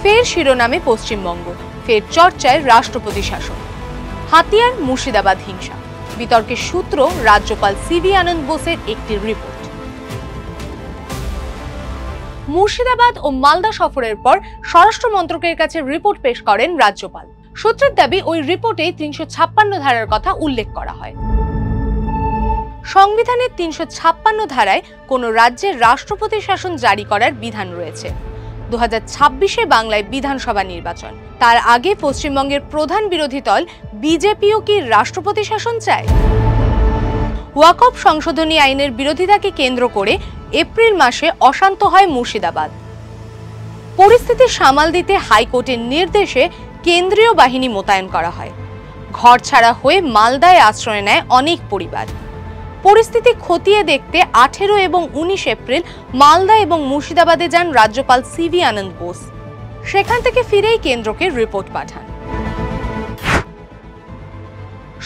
ফের শিরোনামে পশ্চিমবঙ্গ, ফের চর্চায় রাষ্ট্রপতি শাসন। হাতিয়ার মুর্শিদাবাদ হিংসা, বিতর্কের সূত্র রাজ্যপাল সিভি আনন্দ বোসের একটি রিপোর্ট। মুর্শিদাবাদ ও মালদা সফরের পর স্বরাষ্ট্র মন্ত্রকের কাছে রিপোর্ট পেশ করেন রাজ্যপাল। সূত্রের দাবি, ওই রিপোর্টে ৩৫৬ ধারার কথা উল্লেখ করা হয়। সংবিধানের ৩৫৬ ধারায় কোন রাজ্যের রাষ্ট্রপতি শাসন জারি করার বিধান রয়েছে। ২০২৬-এ বাংলায় বিধানসভা নির্বাচন, তার আগে পশ্চিমবঙ্গের প্রধান বিরোধী দল বিজেপিও কি রাষ্ট্রপতি শাসন চায়? ওয়াকফ সংশোধনী আইনের বিরোধিতাকে কেন্দ্র করে এপ্রিল মাসে অশান্ত হয় মুর্শিদাবাদ। পরিস্থিতি সামাল দিতে হাইকোর্টের নির্দেশে কেন্দ্রীয় বাহিনী মোতায়েন করা হয়। ঘরছাড়া হয়ে মালদায় আশ্রয় নেয় অনেক পরিবার। পরিস্থিতি খতিয়ে দেখতে 18 এবং 19 এপ্রিল মালদা এবং মুর্শিদাবাদে যান রাজ্যপাল সিভি আনন্দ বোস। সেখান থেকে ফিরেই কেন্দ্রকে রিপোর্ট পাঠান।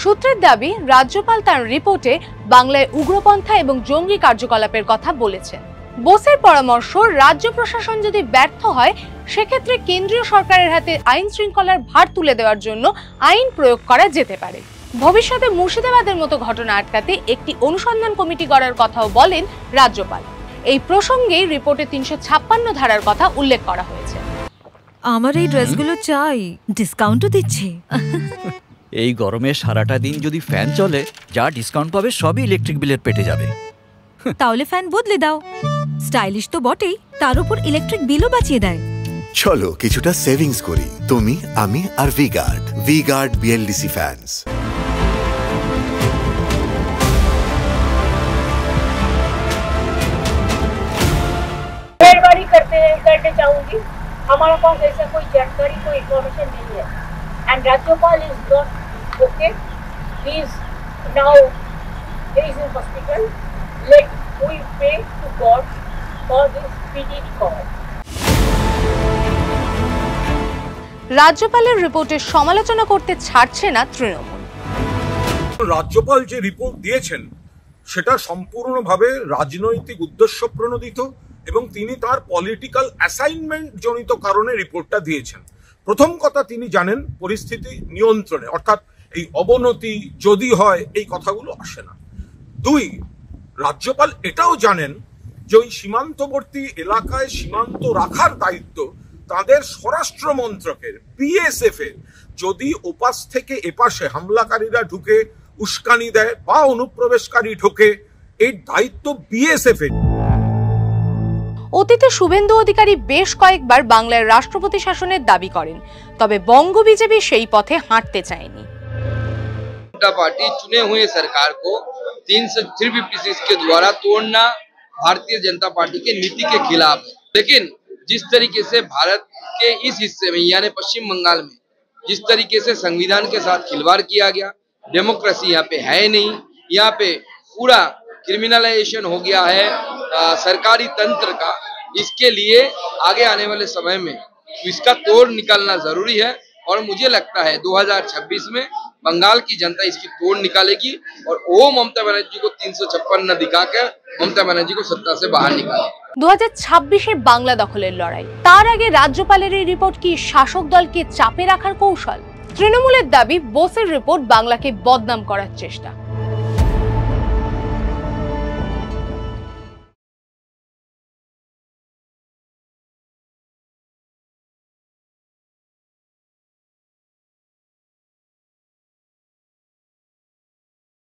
সূত্রের দাবি, রাজ্যপাল তার রিপোর্টে বাংলায় উগ্রপন্থা এবং জঙ্গি কার্যকলাপের কথা বলেছেন। বোসের পরামর্শ, রাজ্য প্রশাসন যদি ব্যর্থ হয় সেক্ষেত্রে কেন্দ্রীয় সরকারের হাতে আইন শৃঙ্খলার ভার তুলে দেওয়ার জন্য আইন প্রয়োগ করা যেতে পারে। ভবিষ্যতে মুর্শিদাবাদের মতো ঘটনা আটকাতে একটি অনুসন্ধান কমিটি গড়ার কথাও বলেন রাজ্যপাল। এই প্রসঙ্গেই রিপোর্টে ৩৫৬ ধারার কথা উল্লেখ করা হয়েছে। আমার এই ড্রেসগুলো চাই, ডিসকাউন্টও দিচ্ছে। এই গরমে সারাটা দিন যদি ফ্যান চলে, যা ডিসকাউন্ট পাবে সবই ইলেকট্রিক বিলের পেটে যাবে। তাহলে ফ্যান বদলে দাও। স্টাইলিশ তো বটেই, তার উপর ইলেকট্রিক বিলও বাঁচিয়ে দেয়। চলো কিছুটা সেভিংস করি, তুমি, আমি আর ভি-গার্ড বিএলডিসি ফ্যানস। करने चाहूंगी, हमारे पास ऐसा कोई जानकारी, कोई इंफॉर्मेशन नहीं है, एंड राज्यपाल is not okay, he is now he is in hospital, let we pray to God for this speedy recovery. রাজ্যপালের রিপোর্টের সমালোচনা করতে ছাড়ছে না তৃণমূল। রাজ্যপাল যে রিপোর্ট দিয়েছেন সেটা সম্পূর্ণভাবে রাজনৈতিক উদ্দেশ্য প্রণোদিত এবং তিনি তার পলিটিক্যাল অ্যাসাইনমেন্ট জনিত কারণে রিপোর্টটা দিয়েছেন। প্রথম কথা, তিনি জানেন পরিস্থিতি নিয়ন্ত্রণে, অর্থাৎ এই অবনতি যদি হয় এই কথাগুলো আসে না। দুই, রাজ্যপাল এটাও জানেন যে ওই সীমান্তবর্তী এলাকায় সীমান্ত রাখার দায়িত্ব তাদের স্বরাষ্ট্র মন্ত্রকের, বিএসএফ এর। যদি ওপাশ থেকে এপাশে হামলাকারীরা ঢুকে উস্কানি দেয় বা অনুপ্রবেশকারী ঢোকে, এই দায়িত্ব বিএসএফ এর। অতীতে শুভেন্দু অধিকারী বেশ কয়েকবার বাংলার রাষ্ট্রপতি শাসনের দাবি করেন, তবে বঙ্গ বিজেপি সেই পথে হাঁটতে চায়নি। पार्टी चुने हुए सरकार को 356 के द्वारा तोड़ना भारतीय जनता पार्टी के नीति के खिलाफ है। लेकिन जिस तरीके से भारत के इस हिस्से में यानी पश्चिम बंगाल में जिस तरीके से संविधान के साथ खिलवाड़ किया गया, डेमोक्रेसी यहाँ पे है नहीं, यहाँ पे पूरा क्रिमिनलाइजेशन हो गया है सरकारी तंत्र का। इसके लिए आगे आने वाले समय में इसका तोड़ निकालना जरूरी है और मुझे लगता है 2026 में बंगाल की जनता इसकी तोड़ निकालेगी और वो ममता बनर्जी को 356 न दिखाकर ममता बनर्जी को सत्ता से बाहर निकाले। 2026-এ বাংলা দখলের লড়াই, তার আগে রাজ্যপালের এই রিপোর্ট কি শাসক দলকে চাপে রাখার কৌশল? তৃণমূলের দাবি, বোসের রিপোর্ট বাংলাকে বদনাম করার চেষ্টা।